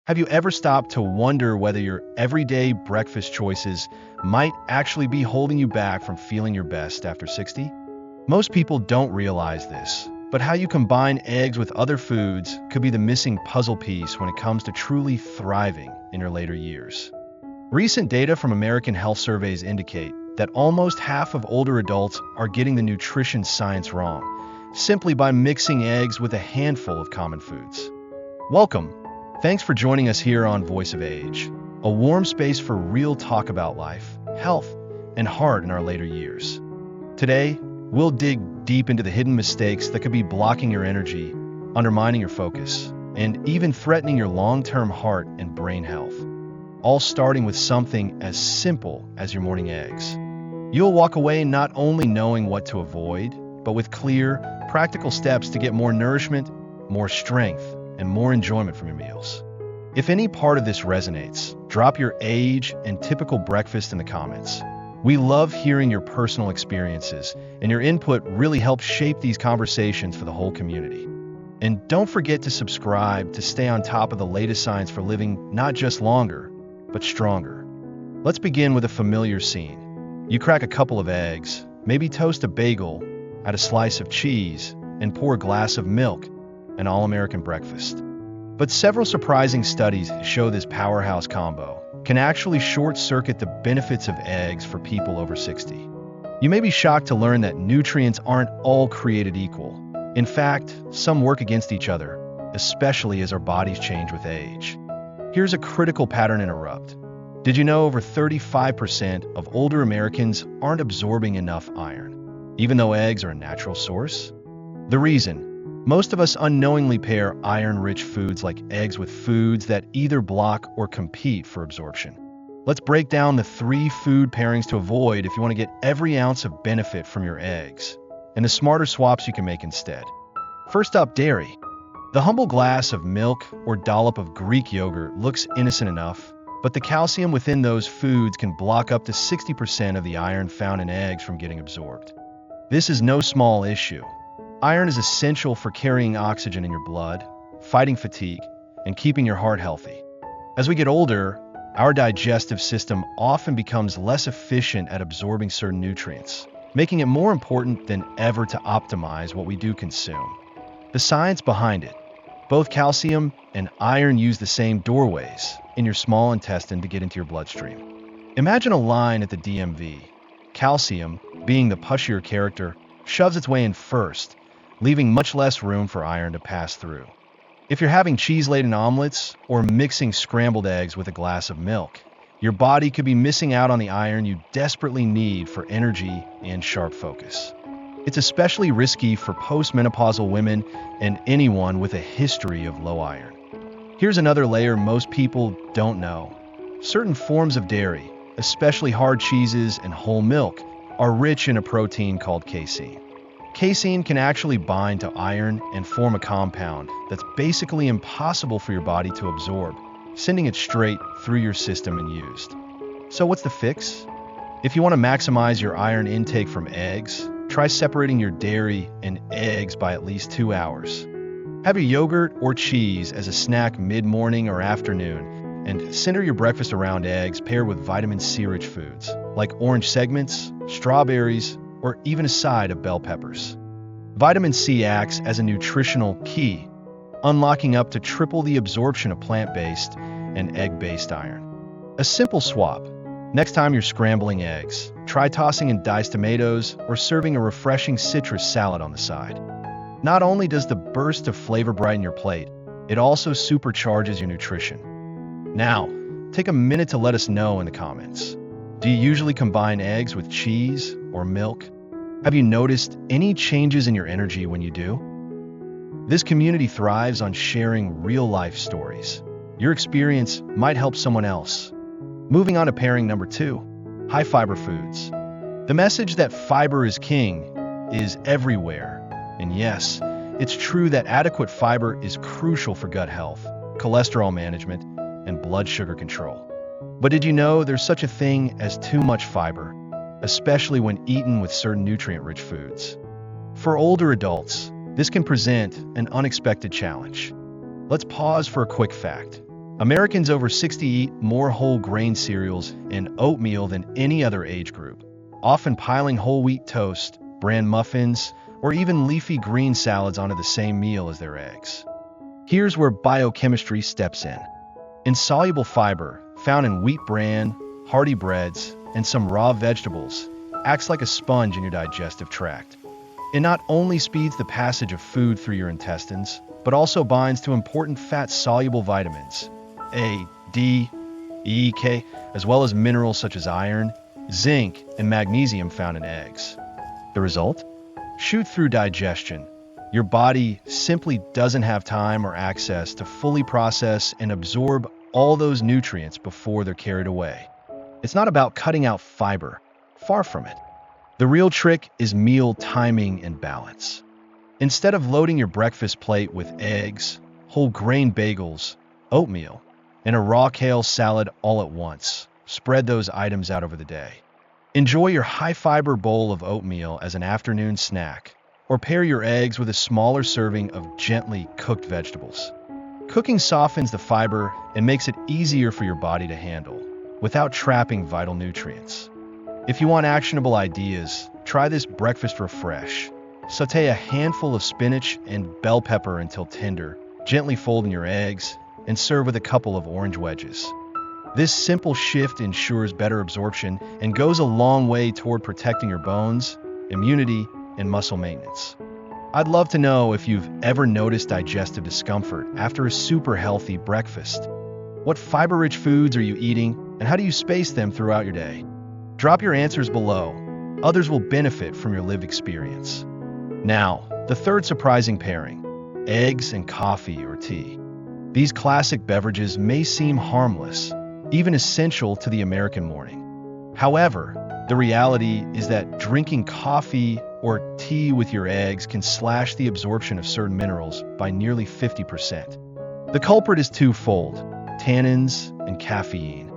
Have you ever stopped to wonder whether your everyday breakfast choices might actually be holding you back from feeling your best after 60? Most people don't realize this, but how you combine eggs with other foods could be the missing puzzle piece when it comes to truly thriving in your later years. Recent data from American health surveys indicate that almost half of older adults are getting the nutrition science wrong, simply by mixing eggs with a handful of common foods. Welcome. Thanks for joining us here on Voice of Age, a warm space for real talk about life, health, and heart in our later years. Today, we'll dig deep into the hidden mistakes that could be blocking your energy, undermining your focus, and even threatening your long-term heart and brain health. All starting with something as simple as your morning eggs. You'll walk away not only knowing what to avoid, but with clear, practical steps to get more nourishment, more strength, and more enjoyment from your meals. If any part of this resonates, drop your age and typical breakfast in the comments. We love hearing your personal experiences, and your input really helps shape these conversations for the whole community. And don't forget to subscribe to stay on top of the latest science for living not just longer, but stronger. Let's begin with a familiar scene. You crack a couple of eggs, maybe toast a bagel, add a slice of cheese, and pour a glass of milk, an all-American breakfast. But several surprising studies show this powerhouse combo can actually short-circuit the benefits of eggs for people over 60. You may be shocked to learn that nutrients aren't all created equal. In fact, some work against each other, especially as our bodies change with age. Here's a critical pattern interrupt. Did you know over 35% of older Americans aren't absorbing enough iron, even though eggs are a natural source? The reason: most of us unknowingly pair iron-rich foods like eggs with foods that either block or compete for absorption. Let's break down the 3 food pairings to avoid if you want to get every ounce of benefit from your eggs, and the smarter swaps you can make instead. First up, dairy. The humble glass of milk or dollop of Greek yogurt looks innocent enough, but the calcium within those foods can block up to 60% of the iron found in eggs from getting absorbed. This is no small issue. Iron is essential for carrying oxygen in your blood, fighting fatigue, and keeping your heart healthy. As we get older, our digestive system often becomes less efficient at absorbing certain nutrients, making it more important than ever to optimize what we do consume. The science behind it: both calcium and iron use the same doorways in your small intestine to get into your bloodstream. Imagine a line at the DMV. Calcium, being the pushier character, shoves its way in first, leaving much less room for iron to pass through. If you're having cheese-laden omelets or mixing scrambled eggs with a glass of milk, your body could be missing out on the iron you desperately need for energy and sharp focus. It's especially risky for postmenopausal women and anyone with a history of low iron. Here's another layer most people don't know. Certain forms of dairy, especially hard cheeses and whole milk, are rich in a protein called casein. Casein can actually bind to iron and form a compound that's basically impossible for your body to absorb, sending it straight through your system and used. So what's the fix? If you want to maximize your iron intake from eggs, try separating your dairy and eggs by at least 2 hours. Have your yogurt or cheese as a snack mid-morning or afternoon, and center your breakfast around eggs paired with vitamin C-rich foods, like orange segments, strawberries, or even a side of bell peppers. Vitamin C acts as a nutritional key, unlocking up to triple the absorption of plant-based and egg-based iron. A simple swap. Next time you're scrambling eggs, try tossing in diced tomatoes or serving a refreshing citrus salad on the side. Not only does the burst of flavor brighten your plate, it also supercharges your nutrition. Now, take a minute to let us know in the comments. Do you usually combine eggs with cheese or milk? Have you noticed any changes in your energy when you do? This community thrives on sharing real-life stories. Your experience might help someone else. Moving on to pairing number 2, high-fiber foods. The message that fiber is king is everywhere. And yes, it's true that adequate fiber is crucial for gut health, cholesterol management, and blood sugar control. But did you know there's such a thing as too much fiber, especially when eaten with certain nutrient-rich foods? For older adults, this can present an unexpected challenge. Let's pause for a quick fact. Americans over 60 eat more whole grain cereals and oatmeal than any other age group, often piling whole wheat toast, bran muffins, or even leafy green salads onto the same meal as their eggs. Here's where biochemistry steps in. Insoluble fiber, found in wheat bran, hearty breads, and some raw vegetables, acts like a sponge in your digestive tract. It not only speeds the passage of food through your intestines, but also binds to important fat-soluble vitamins, A, D, E, K, as well as minerals such as iron, zinc, and magnesium found in eggs. The result? Shoot through digestion. Your body simply doesn't have time or access to fully process and absorb all those nutrients before they're carried away. It's not about cutting out fiber. Far from it. The real trick is meal timing and balance. Instead of loading your breakfast plate with eggs, whole grain bagels, oatmeal, and a raw kale salad all at once, spread those items out over the day. Enjoy your high-fiber bowl of oatmeal as an afternoon snack, or pair your eggs with a smaller serving of gently cooked vegetables. Cooking softens the fiber and makes it easier for your body to handle, without trapping vital nutrients. If you want actionable ideas, try this breakfast refresh. Sauté a handful of spinach and bell pepper until tender, gently fold in your eggs, and serve with a couple of orange wedges. This simple shift ensures better absorption and goes a long way toward protecting your bones, immunity, and muscle maintenance. I'd love to know if you've ever noticed digestive discomfort after a super healthy breakfast. What fiber-rich foods are you eating, and how do you space them throughout your day? Drop your answers below. Others will benefit from your lived experience. Now, the third surprising pairing, eggs and coffee or tea. These classic beverages may seem harmless, even essential to the American morning. However, the reality is that drinking coffee or tea with your eggs can slash the absorption of certain minerals by nearly 50%. The culprit is twofold: tannins and caffeine.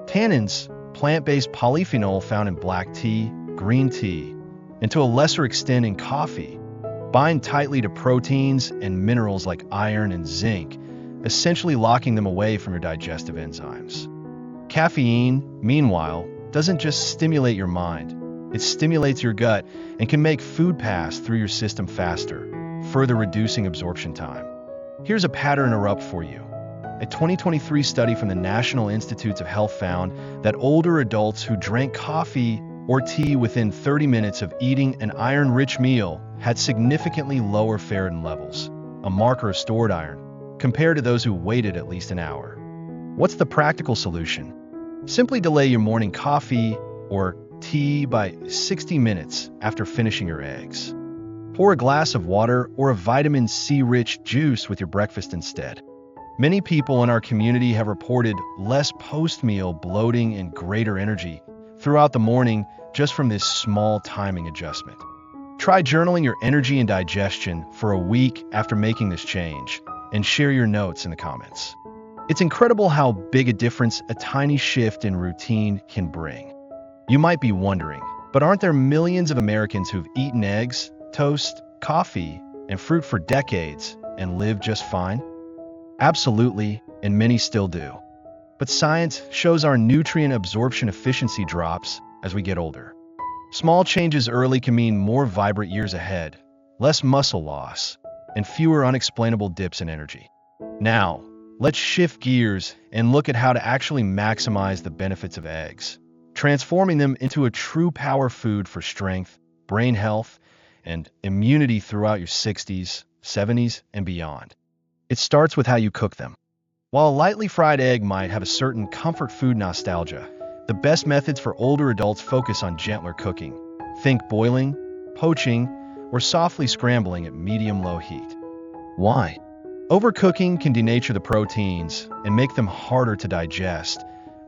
Tannins, plant-based polyphenol found in black tea, green tea, and to a lesser extent in coffee, bind tightly to proteins and minerals like iron and zinc, essentially locking them away from your digestive enzymes. Caffeine, meanwhile, doesn't just stimulate your mind, it stimulates your gut and can make food pass through your system faster, further reducing absorption time. Here's a pattern interrupt for you. A 2023 study from the National Institutes of Health found that older adults who drank coffee or tea within 30 minutes of eating an iron-rich meal had significantly lower ferritin levels, a marker of stored iron, compared to those who waited at least an hour. What's the practical solution? Simply delay your morning coffee or tea by 60 minutes after finishing your eggs. Pour a glass of water or a vitamin C-rich juice with your breakfast instead. Many people in our community have reported less post-meal bloating and greater energy throughout the morning just from this small timing adjustment. Try journaling your energy and digestion for a week after making this change, and share your notes in the comments. It's incredible how big a difference a tiny shift in routine can bring. You might be wondering, but aren't there millions of Americans who've eaten eggs, toast, coffee, and fruit for decades and lived just fine? Absolutely, and many still do. But science shows our nutrient absorption efficiency drops as we get older. Small changes early can mean more vibrant years ahead, less muscle loss, and fewer unexplainable dips in energy. Now, let's shift gears and look at how to actually maximize the benefits of eggs, transforming them into a true power food for strength, brain health, and immunity throughout your 60s, 70s, and beyond. It starts with how you cook them. While a lightly fried egg might have a certain comfort food nostalgia, the best methods for older adults focus on gentler cooking. Think boiling, poaching, or softly scrambling at medium-low heat. Why? Overcooking can denature the proteins and make them harder to digest,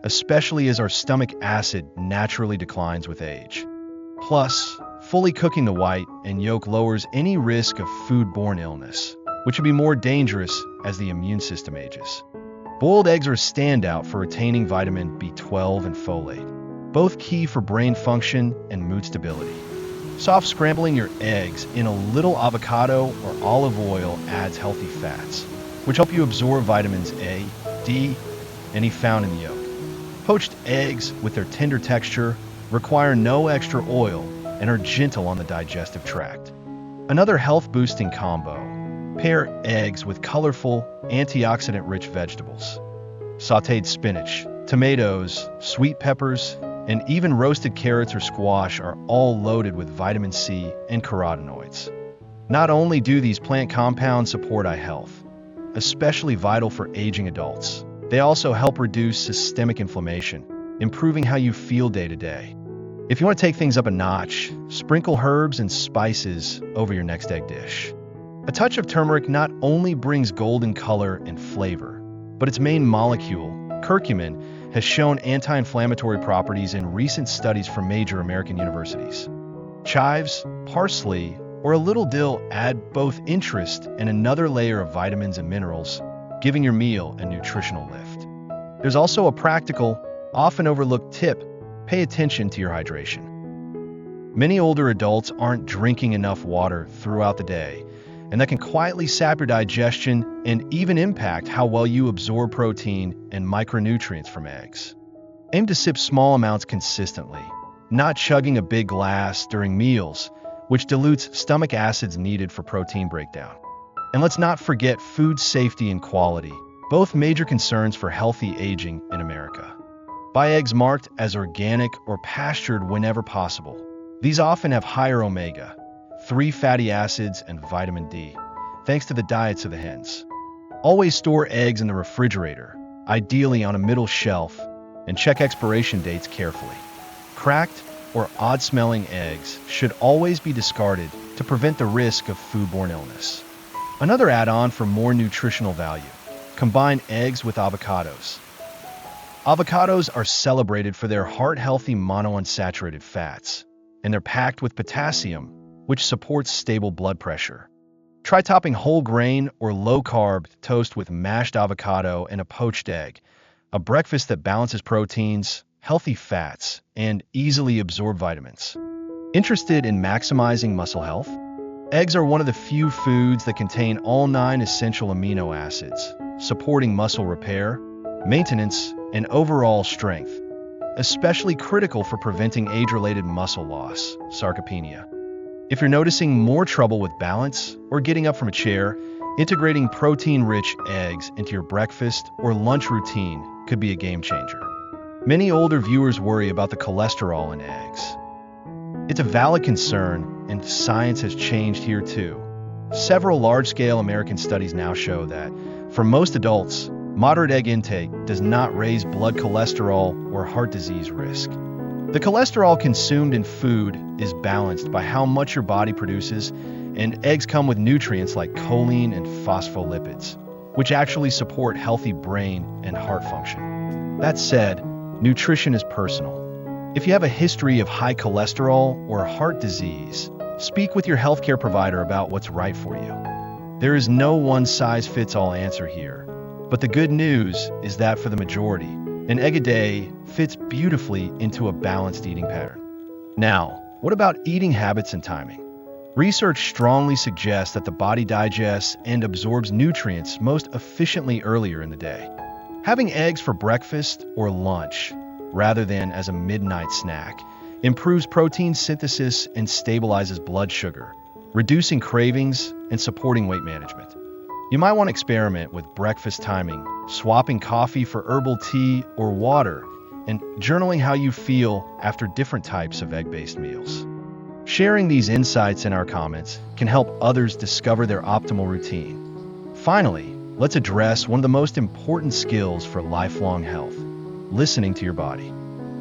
especially as our stomach acid naturally declines with age. Plus, fully cooking the white and yolk lowers any risk of foodborne illness, which would be more dangerous as the immune system ages. Boiled eggs are a standout for retaining vitamin B12 and folate, both key for brain function and mood stability. Soft scrambling your eggs in a little avocado or olive oil adds healthy fats, which help you absorb vitamins A, D, any found in the yolk. Poached eggs, with their tender texture, require no extra oil and are gentle on the digestive tract. Another health-boosting combo: pair eggs with colorful, antioxidant-rich vegetables. Sautéed spinach, tomatoes, sweet peppers, and even roasted carrots or squash are all loaded with vitamin C and carotenoids. Not only do these plant compounds support eye health, especially vital for aging adults, they also help reduce systemic inflammation, improving how you feel day to day. If you want to take things up a notch, sprinkle herbs and spices over your next egg dish. A touch of turmeric not only brings golden color and flavor, but its main molecule, curcumin, has shown anti-inflammatory properties in recent studies from major American universities. Chives, parsley, or a little dill add both interest and another layer of vitamins and minerals, giving your meal a nutritional lift. There's also a practical, often overlooked tip: pay attention to your hydration. Many older adults aren't drinking enough water throughout the day, and that can quietly sap your digestion and even impact how well you absorb protein and micronutrients from eggs. Aim to sip small amounts consistently, not chugging a big glass during meals, which dilutes stomach acids needed for protein breakdown. And let's not forget food safety and quality, both major concerns for healthy aging in America. Buy eggs marked as organic or pastured whenever possible. These often have higher omega-3 fatty acids and vitamin D, thanks to the diets of the hens. Always store eggs in the refrigerator, ideally on a middle shelf, and check expiration dates carefully. Cracked or odd-smelling eggs should always be discarded to prevent the risk of foodborne illness. Another add-on for more nutritional value: combine eggs with avocados. Avocados are celebrated for their heart-healthy monounsaturated fats, and they're packed with potassium, which supports stable blood pressure. Try topping whole grain or low-carb toast with mashed avocado and a poached egg, a breakfast that balances proteins, healthy fats, and easily absorbed vitamins. Interested in maximizing muscle health? Eggs are one of the few foods that contain all 9 essential amino acids, supporting muscle repair, maintenance, and overall strength, especially critical for preventing age-related muscle loss, sarcopenia. If you're noticing more trouble with balance or getting up from a chair, integrating protein-rich eggs into your breakfast or lunch routine could be a game changer. Many older viewers worry about the cholesterol in eggs. It's a valid concern, and science has changed here too. Several large-scale American studies now show that, for most adults, moderate egg intake does not raise blood cholesterol or heart disease risk. The cholesterol consumed in food is balanced by how much your body produces, and eggs come with nutrients like choline and phospholipids, which actually support healthy brain and heart function. That said, nutrition is personal. If you have a history of high cholesterol or heart disease, speak with your healthcare provider about what's right for you. There is no one-size-fits-all answer here, but the good news is that for the majority, an egg a day fits beautifully into a balanced eating pattern. Now, what about eating habits and timing? Research strongly suggests that the body digests and absorbs nutrients most efficiently earlier in the day. Having eggs for breakfast or lunch, rather than as a midnight snack, improves protein synthesis and stabilizes blood sugar, reducing cravings and supporting weight management. You might want to experiment with breakfast timing, swapping coffee for herbal tea or water, and journaling how you feel after different types of egg-based meals. Sharing these insights in our comments can help others discover their optimal routine. Finally, let's address one of the most important skills for lifelong health: listening to your body.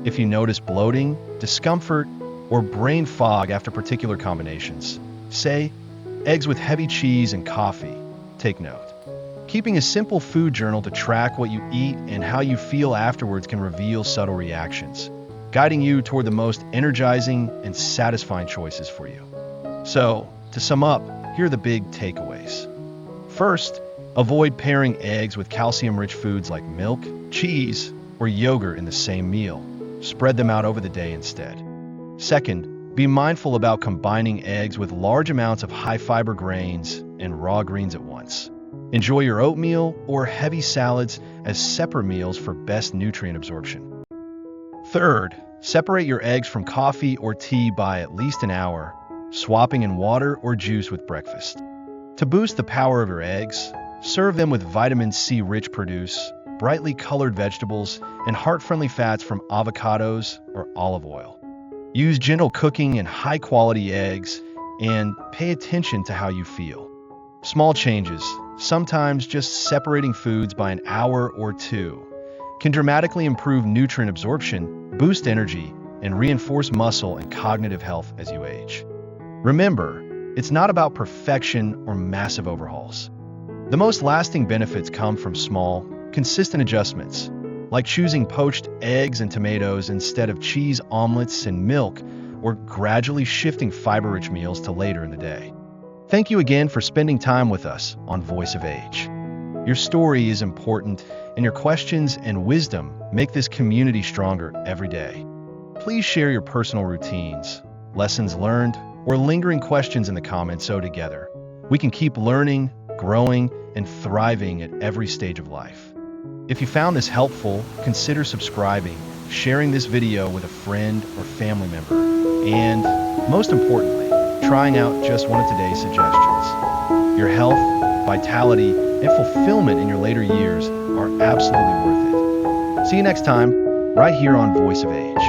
If you notice bloating, discomfort, or brain fog after particular combinations, say, eggs with heavy cheese and coffee, take note. Keeping a simple food journal to track what you eat and how you feel afterwards can reveal subtle reactions, guiding you toward the most energizing and satisfying choices for you. So, to sum up, here are the big takeaways. First, avoid pairing eggs with calcium-rich foods like milk, cheese, or yogurt in the same meal. Spread them out over the day instead. Second, be mindful about combining eggs with large amounts of high-fiber grains and raw greens at once. Enjoy your oatmeal or heavy salads as separate meals for best nutrient absorption. Third, separate your eggs from coffee or tea by at least an hour, swapping in water or juice with breakfast. To boost the power of your eggs, serve them with vitamin C-rich produce, brightly colored vegetables, and heart-friendly fats from avocados or olive oil. Use gentle cooking and high-quality eggs, and pay attention to how you feel. Small changes, sometimes just separating foods by an hour or two, can dramatically improve nutrient absorption, boost energy, and reinforce muscle and cognitive health as you age. Remember, it's not about perfection or massive overhauls. The most lasting benefits come from small, consistent adjustments, like choosing poached eggs and tomatoes instead of cheese, omelets, and milk, or gradually shifting fiber-rich meals to later in the day. Thank you again for spending time with us on Voice of Age. Your story is important, and your questions and wisdom make this community stronger every day. Please share your personal routines, lessons learned, or lingering questions in the comments so together we can keep learning, growing, and thriving at every stage of life. If you found this helpful, consider subscribing, sharing this video with a friend or family member, and, most importantly, trying out just one of today's suggestions. Your health, vitality, and fulfillment in your later years are absolutely worth it. See you next time, right here on Voice of Age.